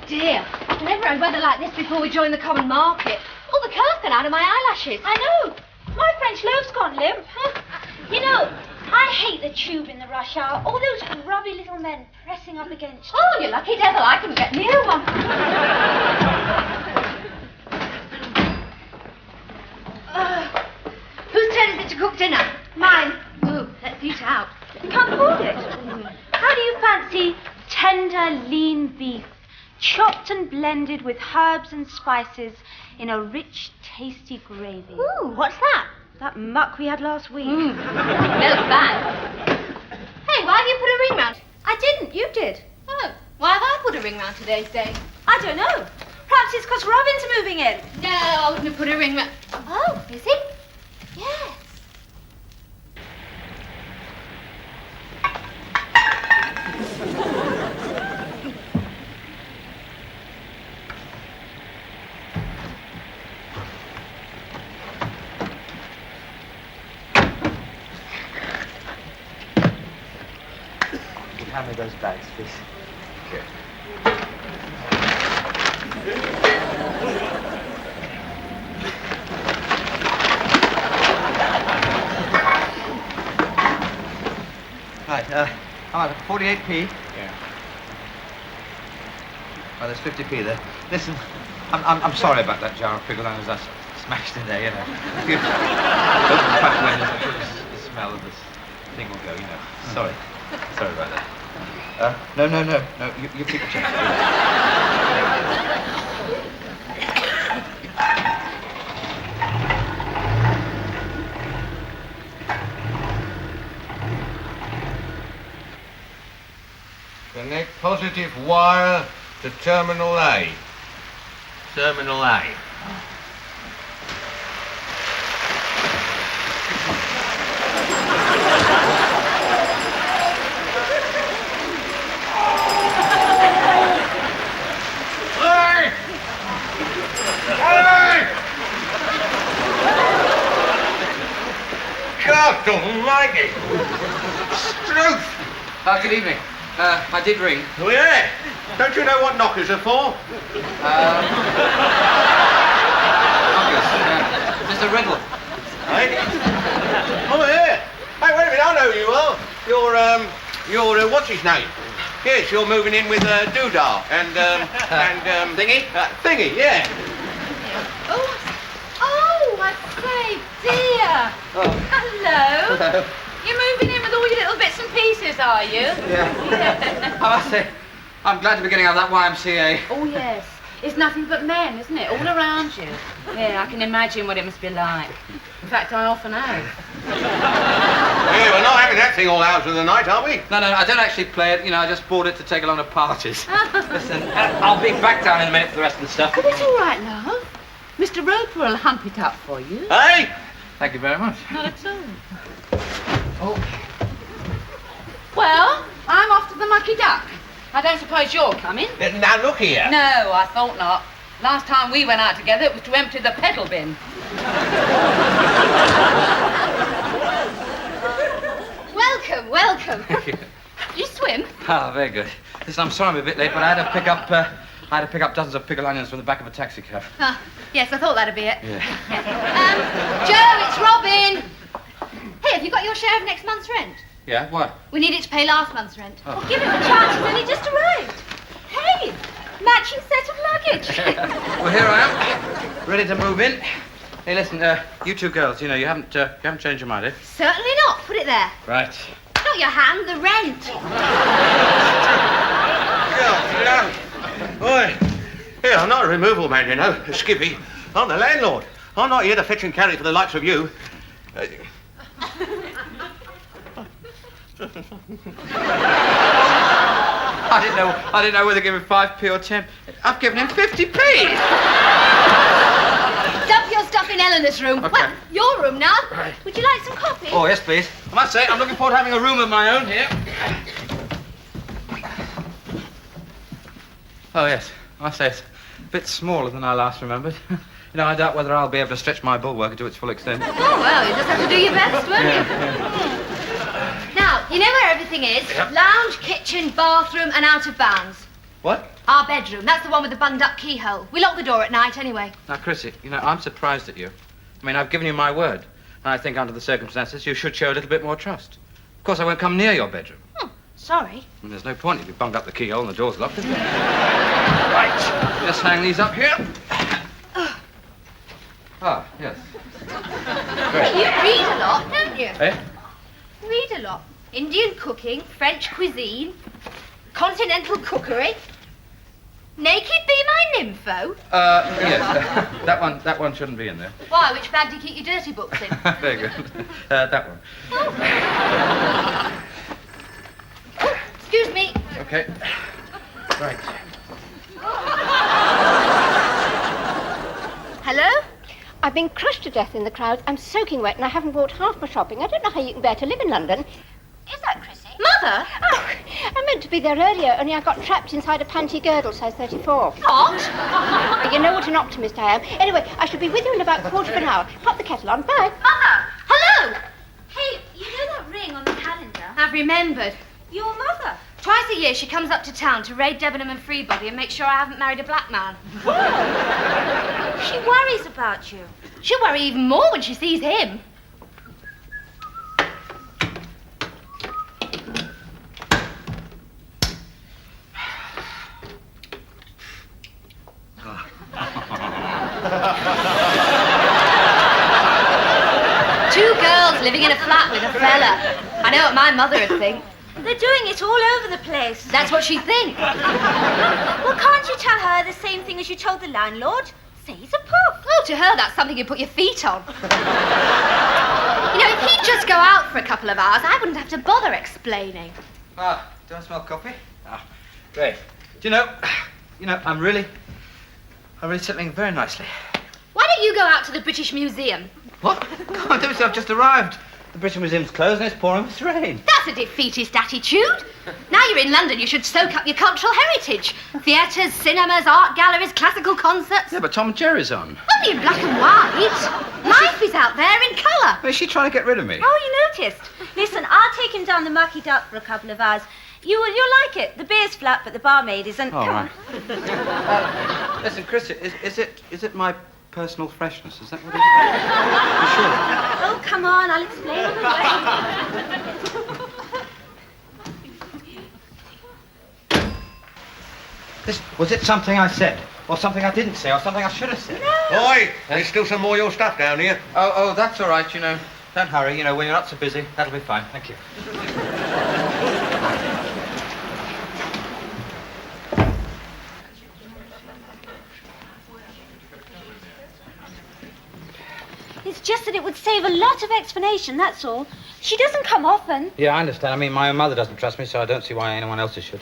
Dear, I've never had weather like this before we joined the common market. All the colour's gone out of my eyelashes. I know. My French love's gone limp. You know, I hate the tube in the rush hour. All those grubby little men pressing up against you. Oh, you lucky devil, I couldn't get near one. Whose turn is it to cook dinner? Mine. Oh, let's eat out. You can't afford it. How do you fancy tender, lean beef, chopped and blended with herbs and spices in a rich, tasty gravy? Ooh, what's that? That muck we had last week. Milk that. Hey, why have you put a ring round? I didn't. You did. Oh, why have I put a ring round today's day? I don't know. Perhaps it's because Robin's moving in. No, I wouldn't have put a ring round. Oh, is he? Yes. Hand me those bags, please. Okay. Right, how much? 48p? Yeah. Oh, there's 50p there. Listen, I'm sorry about that jar of pickled onions I smashed in there, you know. If you open the back windows, the smell of this thing will go, you know. Sorry. Sorry about that. No, you keep the change. Connect positive wire to terminal A. Terminal A. God almighty! Struth! Good evening. I did ring. Oh, yeah. Don't you know what knockers are for? Mr. Riddle. Hey? Oh, yeah. Hey, wait a minute, I know who you are. You're, what's his name? Yes, you're moving in with, Doodah and Thingy? Thingy, yeah. Oh, I say, dear. Oh. Hello. Hello. You're moving in with all your little bits and pieces, are you? Yeah. I must say, I'm glad to be getting out of that YMCA. Oh, yes. It's nothing but men, isn't it? All around you. Yeah, I can imagine what it must be like. In fact, I often have. Yeah, we're not having that thing all hours of the night, are we? No, I don't actually play it. You know, I just bought it to take along to parties. Listen, I'll be back down in a minute for the rest of the stuff. Oh, it's all right, love. Mr. Roper will hump it up for you. Hey! Thank you very much. Not at all. Oh. Well, I'm off to the Mucky Duck. I don't suppose you're coming? Now, look here. No, I thought not. Last time we went out together, it was to empty the pedal bin. Welcome. You swim? Ah, very good. Listen, I'm sorry I'm a bit late, but I had to pick up I had to pick up dozens of pickled onions from the back of a taxi cab. Ah, yes, I thought that'd be it. Yeah. Joe, it's Robin. Hey, have you got your share of next month's rent? Yeah, what? We need it to pay last month's rent. Well, give him a chance. He's only just arrived. Hey, matching set of luggage. Well, here I am, ready to move in. Hey, listen, you two girls, you know, you haven't changed your mind, eh? Certainly not. Put it there. Right. Not your hand, the rent. Yeah. Oi. Here, I'm not a removal man, you know, Skippy. I'm the landlord. I'm not here to fetch and carry for the likes of you. I didn't know whether to give him 5p or 10. I've given him 50p. Dump your stuff in Eleanor's room. Okay. Well, your room now. Right. Would you like some coffee? Oh, yes, please. I must say, I'm looking forward to having a room of my own here. Oh, yes. I must say, it's a bit smaller than I last remembered. You know, I doubt whether I'll be able to stretch my bulwark to its full extent. Oh, well, you just have to do your best, won't you? Now, you know where everything is? Yep. Lounge, kitchen, bathroom, and out of bounds. What? Our bedroom. That's the one with the bunged-up keyhole. We lock the door at night, anyway. Now, Chrissy, you know, I'm surprised at you. I mean, I've given you my word. And I think under the circumstances, you should show a little bit more trust. Of course, I won't come near your bedroom. Sorry. And there's no point if you bunged up the keyhole and the door's locked, is there? Right. Just hang these up here. Ah, yes. Great. You read a lot, don't you? Eh? Read a lot. Indian cooking, French cuisine, continental cookery. Naked Be My Nympho? Yes. That one shouldn't be in there. Why, which bag do you keep your dirty books in? Very good. That one. Excuse me. Okay. Right. Hello? I've been crushed to death in the crowds. I'm soaking wet and I haven't bought half my shopping. I don't know how you can bear to live in London. Is that Chrissy? Mother? Oh, I meant to be there earlier, only I got trapped inside a panty girdle, size 34. What? You know what an optimist I am. Anyway, I shall be with you in about a quarter of an hour. Pop the kettle on. Bye. Mother! Hello! Hey, you know that ring on the calendar? I've remembered. Your mother. Twice a year she comes up to town to raid Debenham and Freebody and make sure I haven't married a black man. She worries about you. She'll worry even more when she sees him. Two girls living in a flat with a fella. I know what my mother would think. They're doing it all over the place. That's what she'd think. Well, can't you tell her the same thing as you told the landlord? Say he's a puff. Oh, to her, that's something you put your feet on. You know, if he'd just go out for a couple of hours, I wouldn't have to bother explaining. Ah, do I smell coffee? Ah, great. Do you know, I'm really settling very nicely. Why don't you go out to the British Museum? What? God, I've just arrived. The British Museum's closed and it's pouring with rain. That's a defeatist attitude. Now you're in London, you should soak up your cultural heritage. Theatres, cinemas, art galleries, classical concerts. Yeah, but Tom and Jerry's on. Only in black and white. Life is out there in colour. Is she trying to get rid of me? Oh, you noticed. Listen, I'll take him down the Mucky Duck for a couple of hours. You'll like it. The beer's flat, but the barmaid isn't. All Come right. on. Listen, Chrissy, is it my personal freshness? Is that what it is? You sure? Oh, come on, I'll explain on the way. Was it something I said? Or something I didn't say? Or something I should have said? Oi, there's still some more of your stuff down here. Oh, that's all right, Don't hurry, when you're not so busy. That'll be fine. Thank you. It's just that it would save a lot of explanation, that's all. She doesn't come often. Yeah, I understand. I mean, my own mother doesn't trust me, so I don't see why anyone else's should.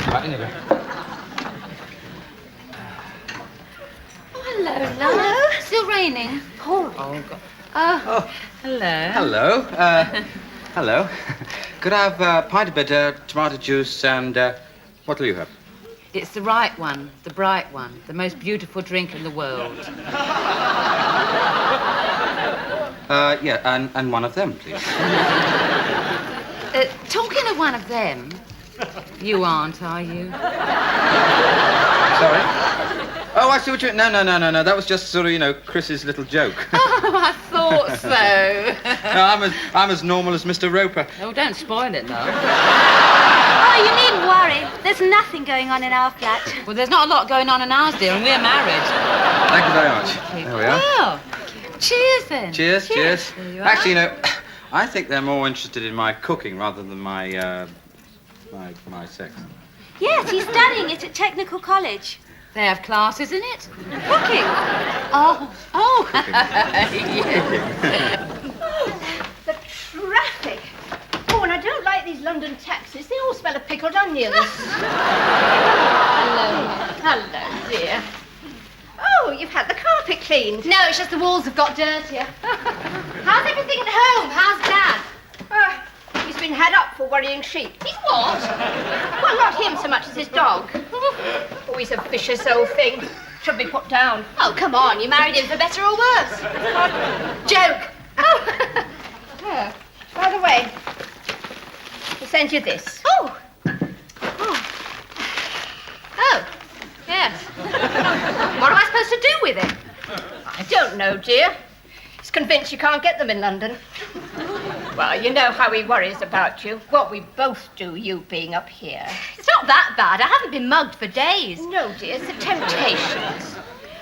Right, anyway. Hello, love. Still raining. Pouring. Oh, God. Oh, hello. Hello. Hello. Could I have a pint of bitter, tomato juice, and what will you have? It's the right one, the bright one, the most beautiful drink in the world. Yeah, and one of them, please. Talking of one of them, You aren't, are you? Sorry? Oh, I see what you... No. That was just sort of, Chris's little joke. Oh, I thought so. No, I'm as normal as Mr. Roper. Oh, don't spoil it, though. Oh, you needn't worry. There's nothing going on in our flat. Well, there's not a lot going on in ours, dear, and we're married. Thank you very much. There we are. Well, cheers, then. Cheers. There you are. Actually, I think they're more interested in my cooking rather than my sex. Yes, he's studying it at Technical College. They have classes in it? Cooking. Oh. The traffic. Oh, and I don't like these London taxis. They all smell of pickled onions. Hello, dear. Oh, you've had the carpet cleaned. No, it's just the walls have got dirtier. How's everything at home? How's Dad? He's been had up for worrying sheep. He's what? Well, not him so much as his dog. Oh, he's a vicious old thing. Should be put down. Oh, come on. You married him for better or worse. Joke. Oh. By the way, he sent you this. Oh, yes. What am I supposed to do with it? I don't know, dear. He's convinced you can't get them in London. Well, you know how he worries about you. What we both do, you being up here. It's not that bad. I haven't been mugged for days. No, dear, it's the temptations.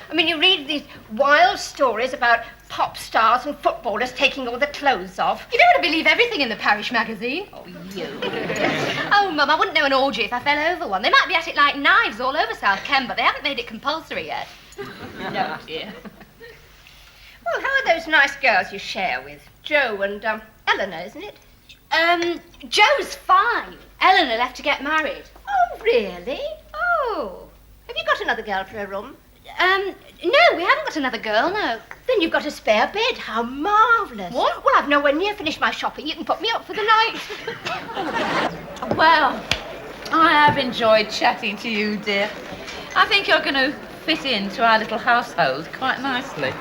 I mean, you read these wild stories about pop stars and footballers taking all the clothes off. You don't want to believe everything in the parish magazine. Oh, you. Oh, Mum, I wouldn't know an orgy if I fell over one. They might be at it like knives all over South Ken, but they haven't made it compulsory yet. No, dear. Well, how are those nice girls you share with? Jo and, Eleanor, isn't it? Joe's fine. Eleanor left to get married. Oh, really? Oh. Have you got another girl for a room? No, we haven't got another girl, no. Then you've got a spare bed. How marvellous. What? Well, I've nowhere near finished my shopping. You can put me up for the night. Well, I have enjoyed chatting to you, dear. I think you're going to fit into our little household quite nicely.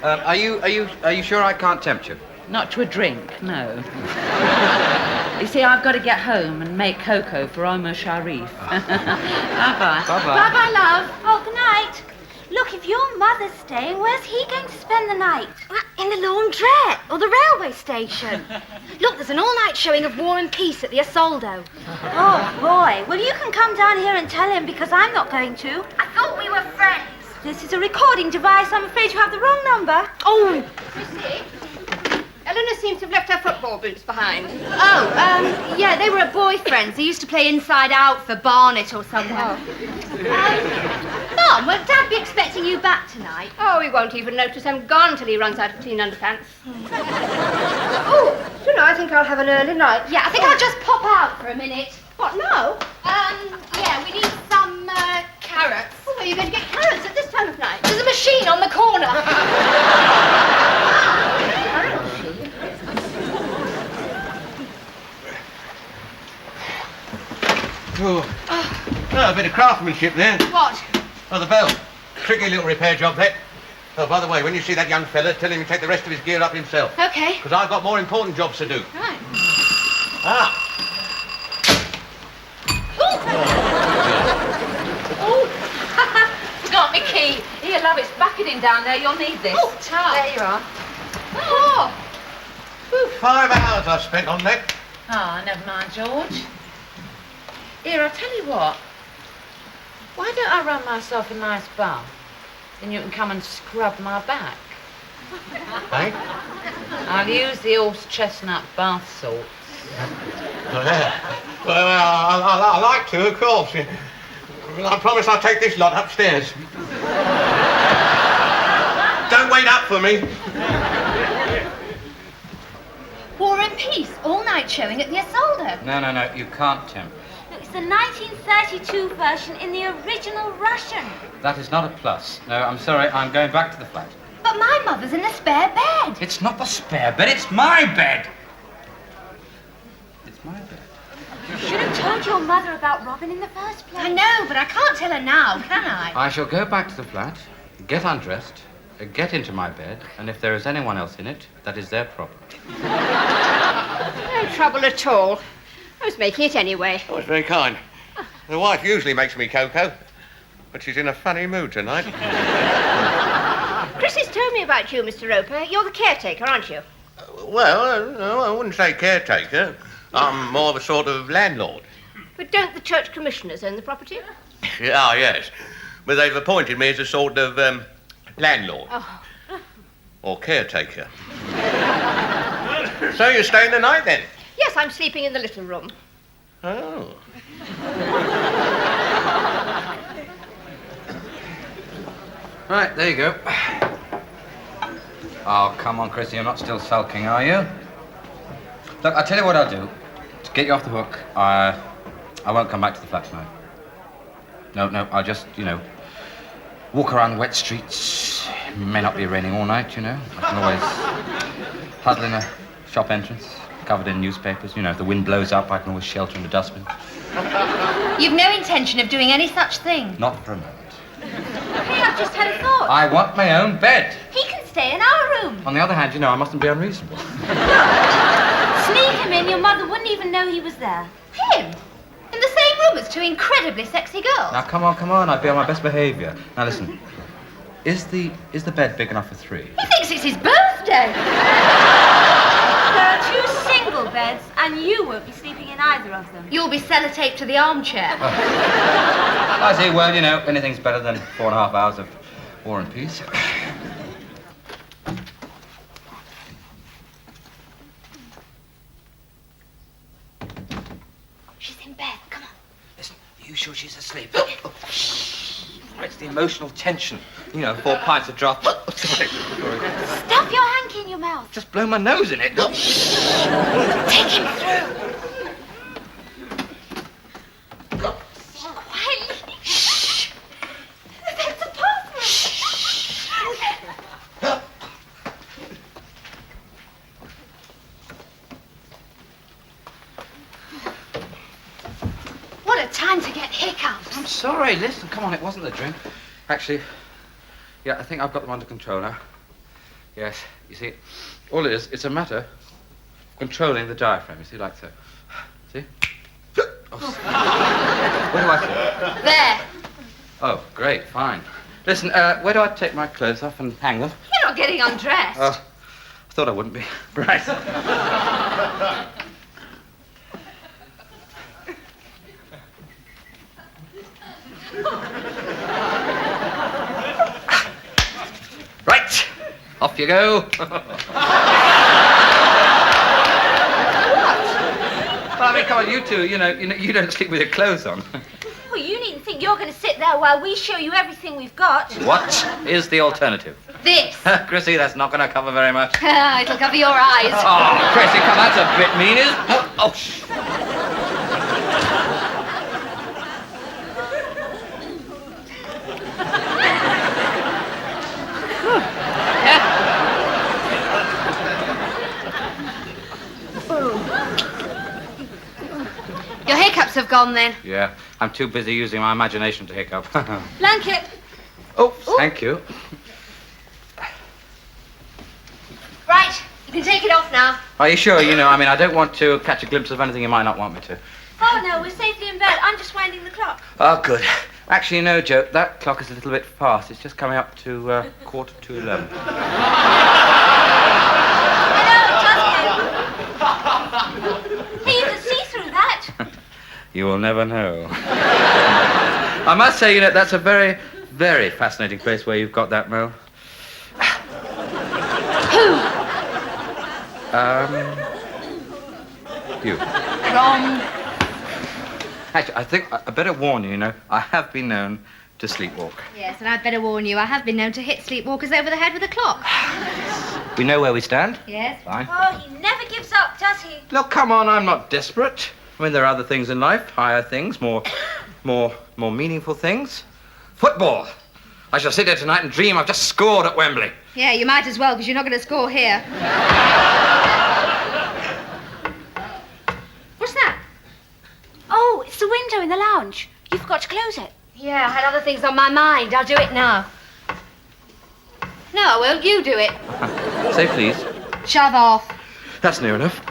Are you sure I can't tempt you? Not to a drink, no. You see, I've got to get home and make cocoa for Omar Sharif. Bye-bye. Bye-bye. Bye-bye, love. Oh, good night. Look, if your mother's staying, where's he going to spend the night? In the laundrette or the railway station. Look, there's an all-night showing of War and Peace at the Isolde. Oh, boy. Well, you can come down here and tell him because I'm not going to. I thought we were friends. This is a recording device. I'm afraid you have the wrong number. Oh, Missy, Eleanor seems to have left her football boots behind. yeah, they were at boyfriends. They used to play Inside Out for Barnet or somewhere. Mum, will Dad be expecting you back tonight? Oh, he won't even notice I'm gone till he runs out of clean underpants. Oh, do you know, I think I'll have an early night. Yeah, I think I'll just pop out for a minute. What, now? Yeah, we need some, carrots. Oh, where are you going to get carrots at this time of night? There's a machine on the corner. Oh, a bit of craftsmanship there. What? Oh, the bell. Tricky little repair job, that. Oh, by the way, when you see that young fella, tell him to take the rest of his gear up himself. Okay. Because I've got more important jobs to do. Right. Ah. Forgot me key. Here, love, it's bucketing down there. You'll need this. Oh, Charles. There you are. Oh. 5 hours I've spent on that. Oh, never mind, George. Here, I'll tell you what. Why don't I run myself a nice bath? Then you can come and scrub my back. Eh? I'll use the horse chestnut bath salts. Oh, yeah. Well, I like to, of course. I promise I'll take this lot upstairs. Don't wait up for me. War and Peace, all-night showing at the Isolde. No, you can't tempt. It's the 1932 version in the original Russian. That is not a plus. No, I'm sorry, I'm going back to the flat. But my mother's in the spare bed. It's not the spare bed, it's my bed! It's my bed. You should have told your mother about Robin in the first place. I know, but I can't tell her now, can I? I shall go back to the flat, get undressed, get into my bed, and if there is anyone else in it, that is their problem. No trouble at all. I was making it anyway. Oh, it's very kind. The wife usually makes me cocoa, but she's in a funny mood tonight. Chris has told me about you, Mr. Roper. You're the caretaker, aren't you? Well, no, I wouldn't say caretaker. I'm more of a sort of landlord. But don't the church commissioners own the property? Ah, yes. But they've appointed me as a sort of landlord. Oh. Or caretaker. So you're staying the night then? Yes, I'm sleeping in the little room. Oh. Right, there you go. Oh, come on, Chrissy, you're not still sulking, are you? Look, I'll tell you what I'll do. To get you off the hook, I won't come back to the flat tonight. No, I'll just, walk around wet streets. It may not be raining all night, I can always huddle in a shop entrance, covered in newspapers. If the wind blows up, I can always shelter in the dustbin. You've no intention of doing any such thing. Not for a moment. Hey, I've just had a thought. I want my own bed. He can stay in our room. On the other hand, I mustn't be unreasonable. Sneak him in, your mother wouldn't even know he was there. Him? In the same room as two incredibly sexy girls. Now, come on, I'd be on my best behaviour. Now, listen, is the bed big enough for three? He thinks it's his birthday. There are 2 single beds, and you won't be sleeping in either of them. You'll be sellotaped to the armchair. I see, well, anything's better than 4.5 hours of war and peace. She's in bed. Come on. Listen, are you sure she's asleep? It's the emotional tension. 4 pints of draft. Sorry. Stuff your hanky in your mouth. Just blow my nose in it. Take him through. Quietly. Shh. That's the bathroom. What a time to get hiccups. I'm sorry, listen, come on, it wasn't the drink. Actually, yeah, I think I've got them under control now. Yes, you see, all it is, it's a matter of controlling the diaphragm, you see, like so. See? Oh, where do I sit? There. Oh, great, fine. Listen, where do I take my clothes off and hang them? You're not getting undressed. Oh, I thought I wouldn't be. Right. Right, off you go. Well, I mean, come on, you two, you don't sleep with your clothes on. Well, you needn't think you're going to sit there while we show you everything we've got. What is the alternative? This. Chrissy, that's not going to cover very much. It'll cover your eyes. Oh, Chrissy, come, that's a bit mean, isn't it? Oh, shh. Your hiccups have gone then. Yeah, I'm too busy using my imagination to hiccup. Blanket. Oh, thank you. Right, you can take it off now. Are you sure? I don't want to catch a glimpse of anything you might not want me to. Oh, no, we're safely in bed. I'm just winding the clock. Oh, good. Actually, no, Joe, that clock is a little bit fast. It's just coming up to 11:15. Hey, you can see through that. You will never know. I must say, that's a very, very fascinating place where you've got that, Mel. Who? You. Wrong. Actually, I think I better warn you, I have been known to sleepwalk. Yes, and I'd better warn you, I have been known to hit sleepwalkers over the head with a clock. We know where we stand. Yes. Fine. Oh, he never gives up, does he? Look, come on, I'm not desperate. I mean, there are other things in life, higher things, more meaningful things. Football. I shall sit here tonight and dream I've just scored at Wembley. Yeah, you might as well, because you're not going to score here. What's that? Oh, it's the window in the lounge. You forgot to close it. Yeah, I had other things on my mind. I'll do it now. No, I won't. You do it. Say please. Shove off. That's near enough.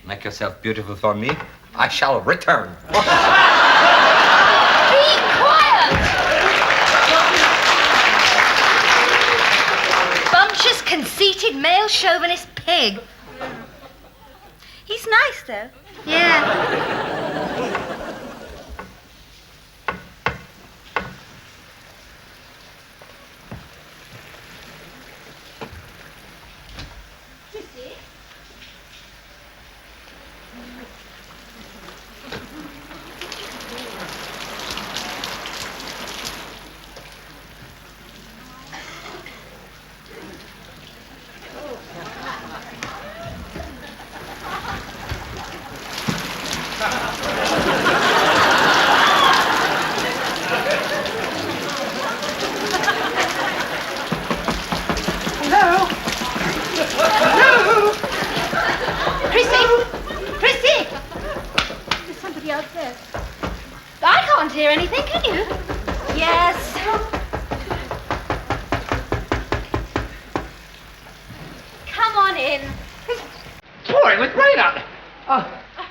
Make yourself beautiful for me. I shall return. Be quiet! Bumptious, conceited, male chauvinist pig. He's nice, though. Yeah. I can't hear anything, can you? Yes. Come on in. It's pouring with rain out.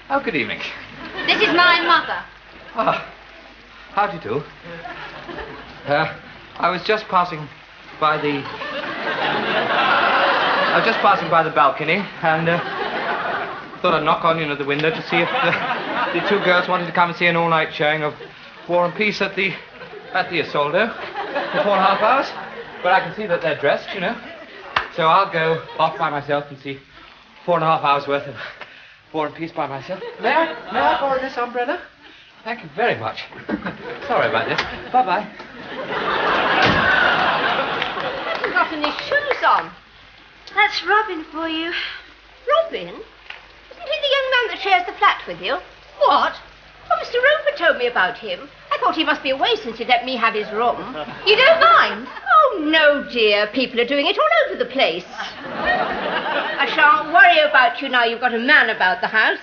Oh, good evening. This is my mother. How do you do? I was just passing by the... balcony and thought I'd knock on, the window to see if the two girls wanted to come and see an all-night showing of War and Peace at the Isolde for 4.5 hours. But I can see that they're dressed, So I'll go off by myself and see 4.5 hours worth of War and Peace by myself. May I borrow this umbrella? Thank you very much. Sorry about this. Bye-bye. Hasn't got any shoes on. That's Robin for you. Robin? Isn't he the young man that shares the flat with you? What? Oh, Mr. Roper told me about him. I thought he must be away since he let me have his room. You don't mind? Oh, no, dear. People are doing it all over the place. I shan't worry about you now you've got a man about the house.